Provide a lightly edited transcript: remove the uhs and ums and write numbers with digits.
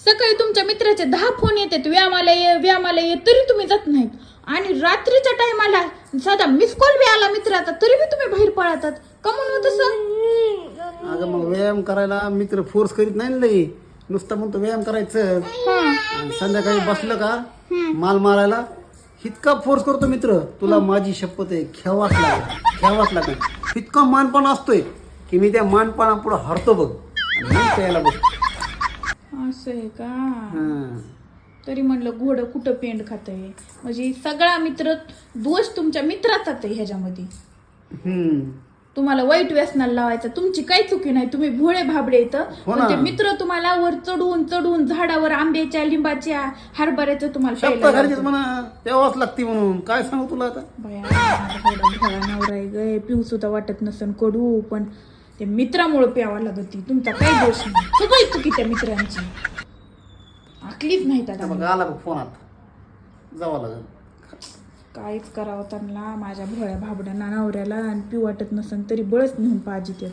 सकाळी तुमच्या मित्राचे 10 फोन येतात, व्यायामाला ये, तरी तुम्ही जात नाहीत. आणि रात्रीच्या टायमाला साधा मिस कॉल बी आला मित्राचा तरी बी तुम्ही बाहेर पळतात. का म्हणून तसं? अगं मग व्यायाम करायला मित्र फोर्स करीत नाही ना लई. नुसतं म्हणतो व्यायाम करायचं आणि संध्याकाळी बसलं का माल मारायला इतका फोर्स करतो मित्र, तुला माझी शपथ आहे घ्यावाच लागेल. इतका मानपण असतोय की मी त्या मानपणा पुढे हरतो बघ आणि मग प्यायला बसतो. असं आहे का? तरी म्हणलं घोडं कुठं पेंड खातंय. म्हणजे सगळा मित्र दोष तुमच्या मित्राचाच आहे ह्याच्यामध्ये. तुम्हाला वाईट व्यसनाला लावायचं, तुमची काही चुकी नाही, तुम्ही भोळे भाबडे येतं. म्हणजे मित्र तुम्हाला वर चढून झाडावर आंब्याच्या, लिंबाच्या, हरभऱ्याचं तुम्हाला प्यावाच लागते म्हणून काय सांगू तुला आता. भोळा नवरा आहे गे, पिऊ सुद्धा वाटत नसन कडू, पण ते मित्रामुळे प्यावा लागत. तुमचा काही दोष नाही, सगळी चुकी त्या मित्रांची. आखलीच नाही त्याला. बघ आला बघ फोन, आता जावं लागेल. काहीच करावं त्यांना माझ्या भोळ्या भाबड्या नवऱ्याला. आणि पिऊ वाटत नसन तरी बळच नेऊन पाहिजे.